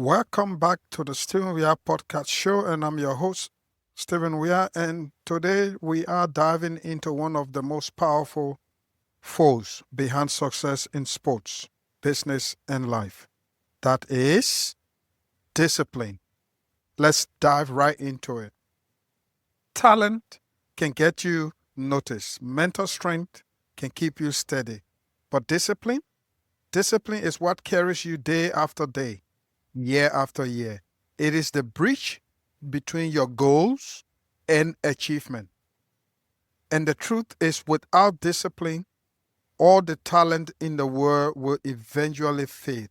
Welcome back to the Stephen Weir podcast show, and I'm your host, Stephen Weir. And today we are diving into one of the most powerful force behind success in sports, business, and life. That is discipline. Let's dive right into it. Talent can get you noticed, mental strength can keep you steady, but discipline is what carries you day after day, year after year. It is the bridge between your goals and achievement. And the truth is, without discipline, all the talent in the world will eventually fade.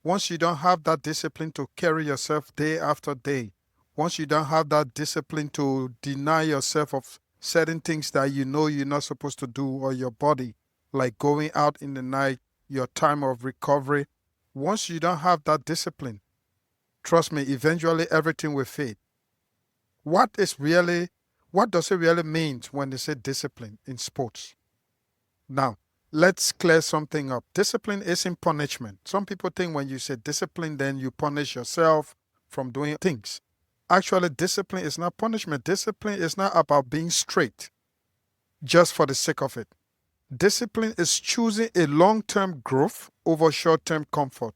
Once you don't have that discipline to carry yourself day after day, once you don't have that discipline to deny yourself of certain things that you know you're not supposed to do, or your body, like going out in the night, your time of recovery, once you don't have that discipline, trust me, eventually everything will fade. What is really, what does it really mean when they say discipline in sports? Now, let's clear something up. Discipline isn't punishment. Some people think when you say discipline, then you punish yourself from doing things. Actually, discipline is not punishment. Discipline is not about being straight just for the sake of it. Discipline is choosing a long-term growth over short-term comfort.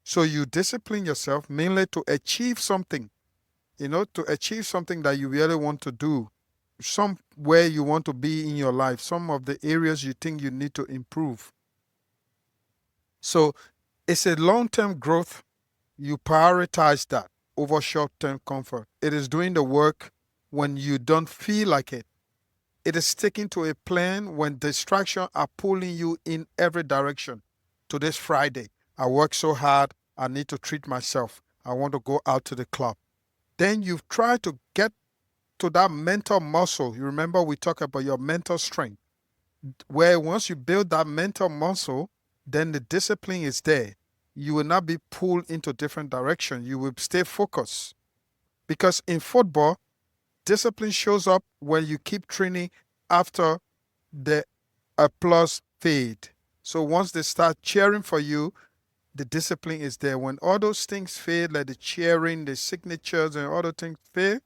So you discipline yourself mainly to achieve something, to achieve something that you really want to do, somewhere you want to be in your life, some of the areas you think you need to improve. So it's a long-term growth. You prioritize that over short-term comfort. It is doing the work when you don't feel like it. It is sticking to a plan when distractions are pulling you in every direction. Today's Friday. I work so hard. I need to treat myself. I want to go out to the club. Then you've tried to get to that mental muscle. You remember we talked about your mental strength, where once you build that mental muscle, then the discipline is there. You will not be pulled into different directions. You will stay focused. Because in football, discipline shows up when you keep training after the applause fade. So once they start cheering for you, the discipline is there. When all those things fade, like the cheering, the signatures, and other things fade,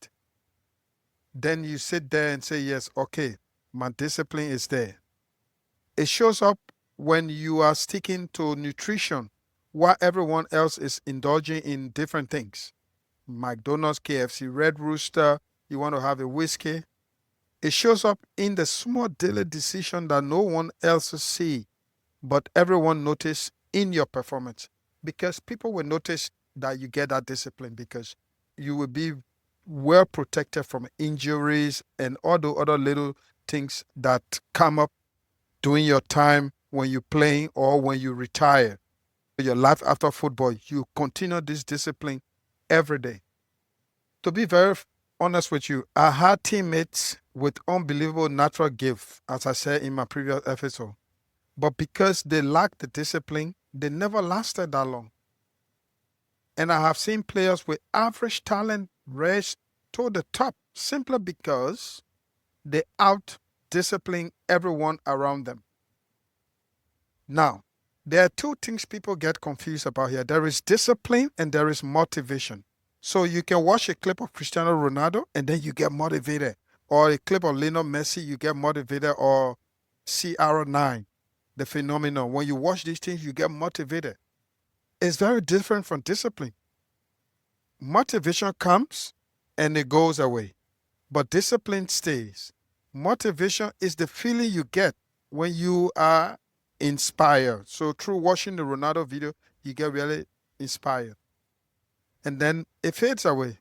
then you sit there and say, yes, okay, my discipline is there. It shows up when you are sticking to nutrition while everyone else is indulging in different things. McDonald's, KFC, Red Rooster, you want to have a whiskey. It shows up in the small daily decision that no one else see, but everyone notice in your performance, because people will notice that you get that discipline, because you will be well protected from injuries and all the other little things that come up during your time when you're playing or when you retire. Your life after football, you continue this discipline every day. To be very honest with you, I had teammates with unbelievable natural gifts, as I said in my previous episode. But because they lacked the discipline, they never lasted that long. And I have seen players with average talent rise to the top simply because they out discipline everyone around them. Now, there are two things people get confused about here. There is discipline and there is motivation. So you can watch a clip of Cristiano Ronaldo and then you get motivated. Or a clip of Lionel Messi, you get motivated. Or CR9, the phenomenon. When you watch these things, you get motivated. It's very different from discipline. Motivation comes and it goes away, but discipline stays. Motivation is the feeling you get when you are inspired. So through watching the Ronaldo video, you get really inspired. And then it fades away.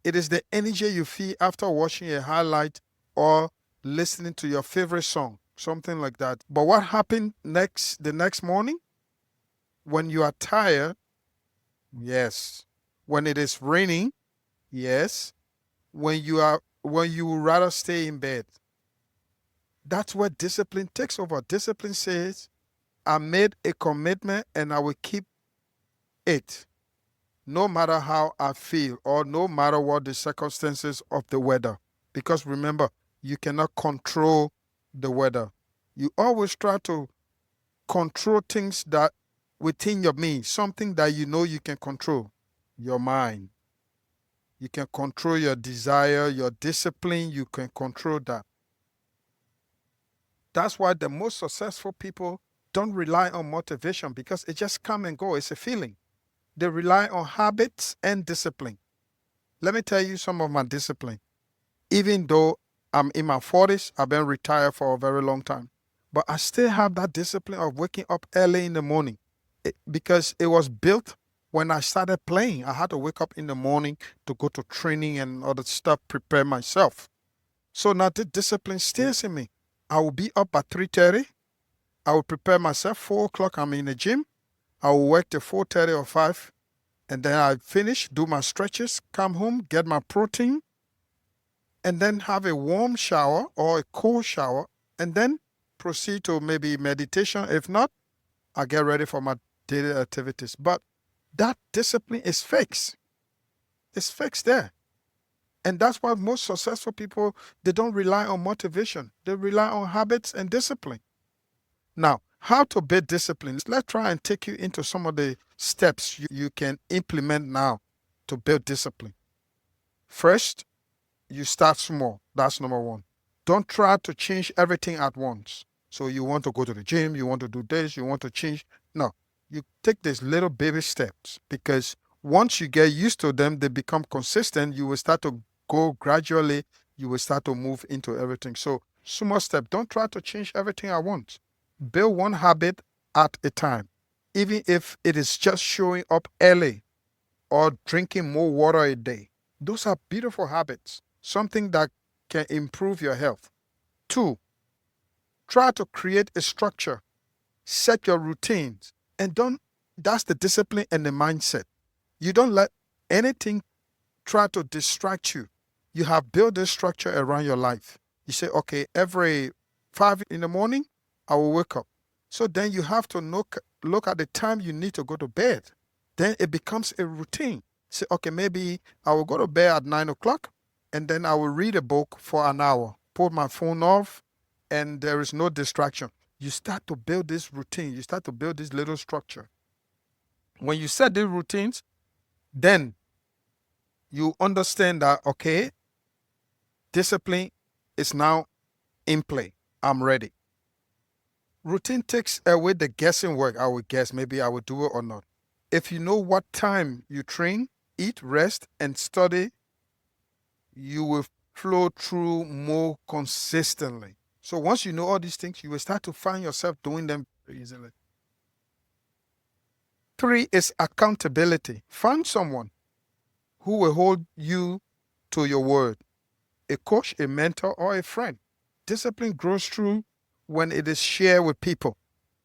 It is the energy you feel after watching a highlight or listening to your favorite song, something like that. But what happened the next morning? When you are tired, yes. When it is raining, yes. When you would rather stay in bed. That's where discipline takes over. Discipline says, I made a commitment and I will keep it, no matter how I feel or no matter what the circumstances of the weather. Because remember, you cannot control the weather. You always try to control things that within your means, something that you know you can control. your mind. You can control your desire, your discipline, you can control that. That's why the most successful people don't rely on motivation because it just come and go. It's a feeling. They rely on habits and discipline. Let me tell you some of my discipline. Even though I'm in my 40s, I've been retired for a very long time, but I still have that discipline of waking up early in the morning because it was built when I started playing. I had to wake up in the morning to go to training and other stuff, prepare myself. So now the discipline stays in me. I will be up at 3:30. I will prepare myself. 4 o'clock, I'm in the gym. I will work till 4:30 or 5. And then I finish, do my stretches, come home, get my protein, and then have a warm shower or a cold shower, and then proceed to maybe meditation. If not, I get ready for my daily activities. But that discipline is fixed. It's fixed there. And that's why most successful people, they don't rely on motivation. They rely on habits and discipline. Now, how to build discipline? Let's try and take you into some of the steps you can implement now to build discipline. First, you start small. That's number one. Don't try to change everything at once. So you want to go to the gym, you want to do this, you want to change. No, you take these little baby steps because once you get used to them, they become consistent. You will start to go gradually. You will start to move into everything. So small step. Don't try to change everything at once. Build one habit at a time, even if it is just showing up early or drinking more water a day. Those are beautiful habits, something that can improve your health. 2, try to create a structure, set your routines, and that's the discipline and the mindset. You don't let anything try to distract you. You have built this structure around your life. You say, okay, every 5 in the morning, I will wake up. So then you have to look at the time you need to go to bed. Then it becomes a routine. Say, okay, maybe I will go to bed at 9 o'clock and then I will read a book for an hour, put my phone off, and there is no distraction. You start to build this routine. You start to build this little structure. When you set these routines, then you understand that, okay, discipline is now in play. I'm ready. Routine takes away the guessing work. I would guess maybe I would do it or not. If you know what time you train, eat, rest, and study, you will flow through more consistently. So once you know all these things, you will start to find yourself doing them easily. 3 is accountability. Find someone who will hold you to your word, a coach, a mentor, or a friend. Discipline grows through when it is shared with people.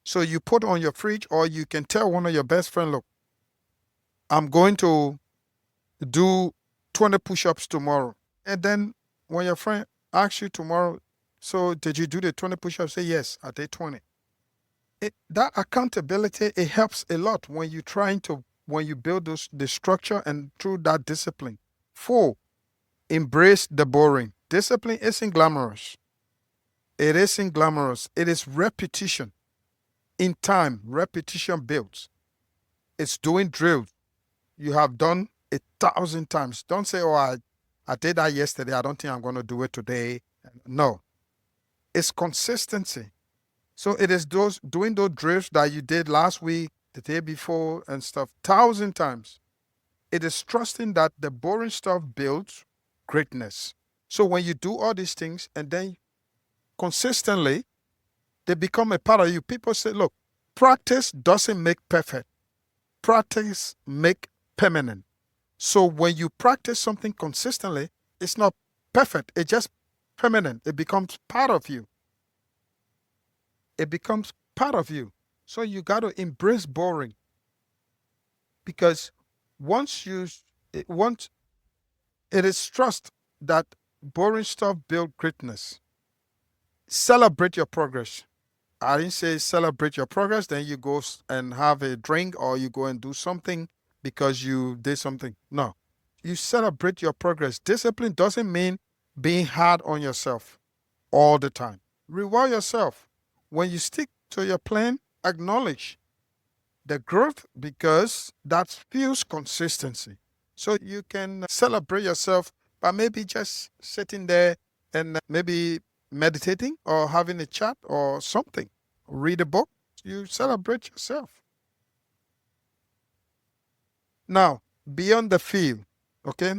So you put on your fridge, or you can tell one of your best friends, look, I'm going to do 20 push-ups tomorrow. And then when your friend asks you tomorrow, so did you do the 20 push-ups? Say, yes, I did 20. That accountability, it helps a lot when you build the structure and through that discipline. 4, embrace the boring. Discipline isn't glamorous. It isn't glamorous. It is repetition. In time, repetition builds. It's doing drills you have done 1,000 times. Don't say, oh, I did that yesterday. I don't think I'm going to do it today. No. It's consistency. So it is doing those drills that you did last week, the day before, and stuff 1,000 times. It is trusting that the boring stuff builds greatness. So when you do all these things and then consistently, they become a part of you. People say, look, practice doesn't make perfect. Practice make permanent. So when you practice something consistently, it's not perfect. It's just permanent. It becomes part of you. It becomes part of you. So you got to embrace boring. Because once it is trust that boring stuff builds greatness. Celebrate your progress. I didn't say celebrate your progress, then you go and have a drink or you go and do something because you did something. No. You celebrate your progress. Discipline doesn't mean being hard on yourself all the time. Reward yourself. When you stick to your plan, acknowledge the growth because that fuels consistency. So you can celebrate yourself by maybe just sitting there and maybe meditating or having a chat or something. Read a book. You celebrate yourself. Now, beyond the field, okay,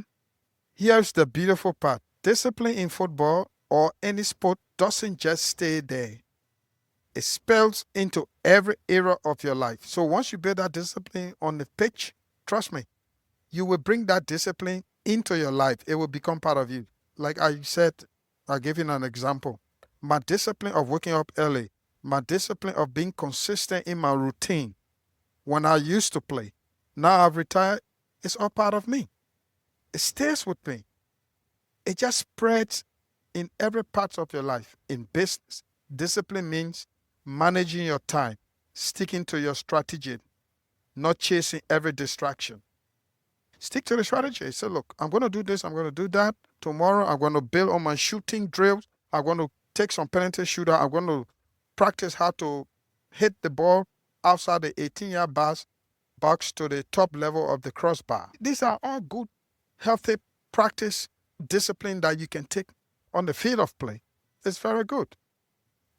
here's the beautiful part. Discipline in football or any sport doesn't just stay there. It spills into every area of your life. So once you build that discipline on the pitch, trust me, you will bring that discipline into your life. It will become part of you. Like I said, I'll give you an example. My discipline of waking up early, my discipline of being consistent in my routine when I used to play. Now I've retired, it's all part of me. It stays with me. It just spreads in every part of your life. In business, discipline means managing your time, sticking to your strategy, not chasing every distraction. Stick to the strategy. Say, look, I'm going to do this, I'm going to do that. Tomorrow, I'm going to build on my shooting drills. I'm going to take some penalty shooter. I'm going to practice how to hit the ball outside the 18-yard box to the top level of the crossbar. These are all good, healthy practice discipline that you can take on the field of play. It's very good.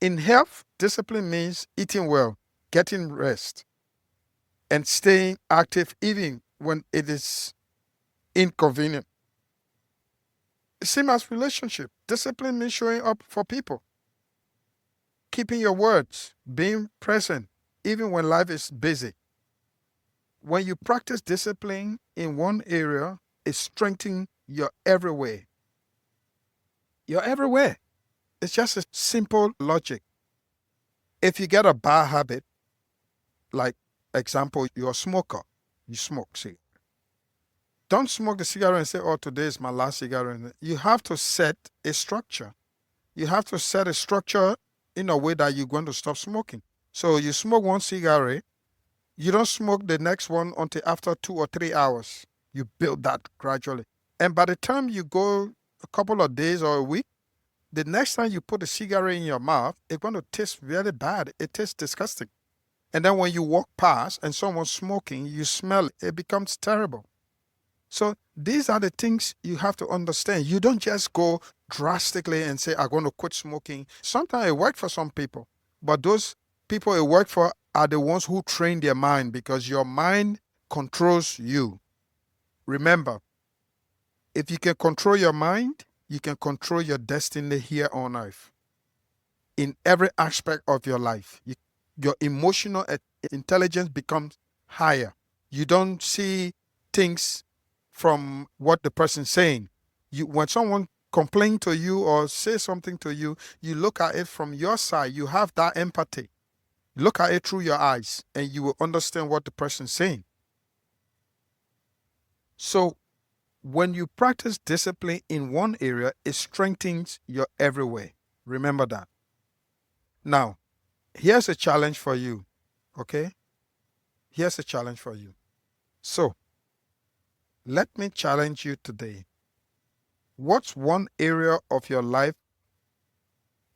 In health, discipline means eating well, getting rest, and staying active even when it is inconvenient. Same as relationship. Discipline means showing up for people, keeping your words, being present, even when life is busy. When you practice discipline in one area, it strengthens your everywhere. You're everywhere. It's just a simple logic. If you get a bad habit, like example, you're a smoker, you smoke, see. Don't smoke the cigarette and say, oh, today is my last cigarette. You have to set a structure. You have to set a structure in a way that you're going to stop smoking. So you smoke one cigarette, you don't smoke the next one until after 2 or 3 hours. You build that gradually. And by the time you go a couple of days or a week, the next time you put a cigarette in your mouth, it's going to taste very bad. It tastes disgusting. And then when you walk past and someone's smoking, you smell it, it becomes terrible. So these are the things you have to understand. You don't just go drastically and say, I'm going to quit smoking. Sometimes it works for some people, but those people it works for are the ones who train their mind because your mind controls you. Remember, if you can control your mind, you can control your destiny here on earth. In every aspect of your life, your emotional intelligence becomes higher. You don't see things from what the person's saying. When someone complains to you or says something to you, you look at it from your side. You have that empathy. Look at it through your eyes and you will understand what the person's saying. So when you practice discipline in one area, it strengthens your everywhere. Remember that. Now, here's a challenge for you. Okay? Here's a challenge for you. So, let me challenge you today. What's one area of your life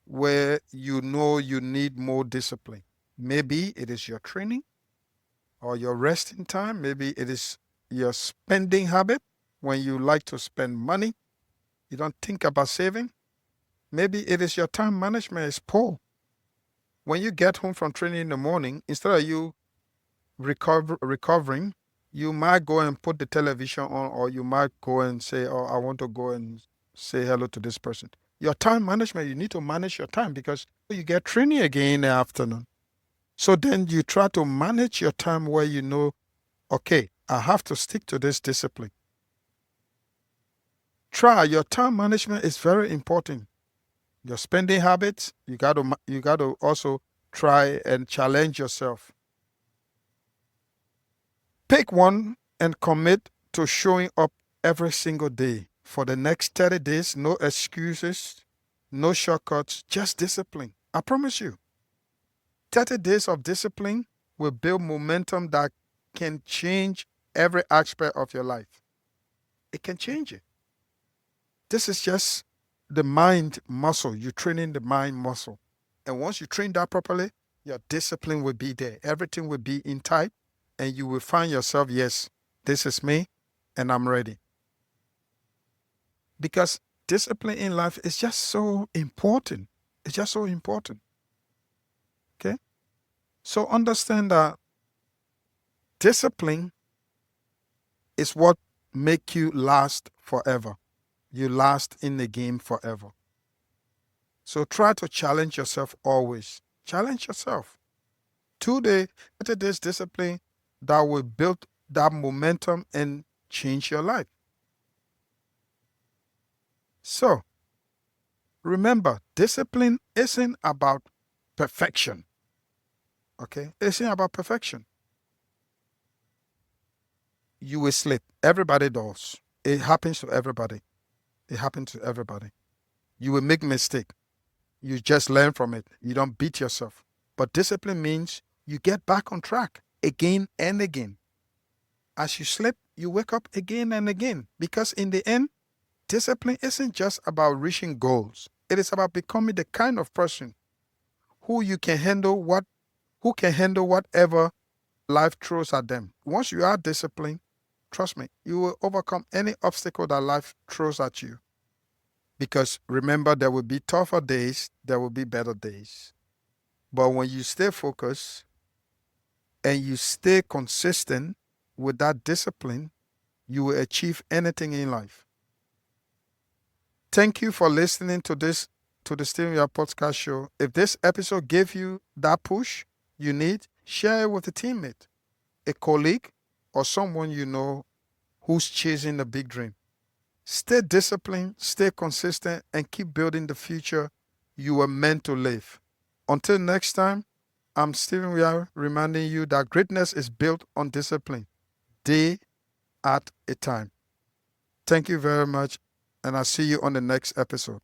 where you know you need more discipline? Maybe it is your training or your resting time. Maybe it is your spending habit when you like to spend money. You don't think about saving. Maybe it is your time management is poor. When you get home from training in the morning, instead of you recovering, you might go and put the television on, or you might go and say, oh, I want to go and say hello to this person. Your time management, you need to manage your time because you get training again in the afternoon. So then you try to manage your time where you know, okay, I have to stick to this discipline. Try your time management is very important. Your spending habits, you got to also try and challenge yourself. Pick one and commit to showing up every single day for the next 30 days. No excuses, no shortcuts, just discipline. I promise you. 30 days of discipline will build momentum that can change every aspect of your life. It can change it. This is just the mind muscle. You're training the mind muscle. And once you train that properly, your discipline will be there. Everything will be in type, and you will find yourself, yes, this is me. and I'm ready. Because discipline in life is just so important. It's just so important. Okay? So understand that discipline is what make you last forever. You last in the game forever. So try to challenge yourself always. Challenge yourself. Today, this discipline that will build that momentum and change your life. So remember, discipline isn't about perfection. Okay? It isn't about perfection. You will slip. Everybody does. It happens to everybody. It happens to everybody. You will make mistake. You just learn from it. You don't beat yourself. But discipline means you get back on track again and again. As you slip, you wake up again and again. Because in the end, discipline isn't just about reaching goals. It is about becoming the kind of person who can handle whatever life throws at them. Once you are disciplined, trust me, you will overcome any obstacle that life throws at you. Because remember, there will be tougher days, there will be better days. But when you stay focused and you stay consistent with that discipline, you will achieve anything in life. Thank you for listening to the Steven Yap Podcast Show. If this episode gave you that push you need, share it with a teammate, a colleague, or someone you know who's chasing the big dream. Stay disciplined, stay consistent, and keep building the future you were meant to live. Until next time, I'm Steven Yap reminding you that greatness is built on discipline, day at a time. Thank you very much, and I'll see you on the next episode.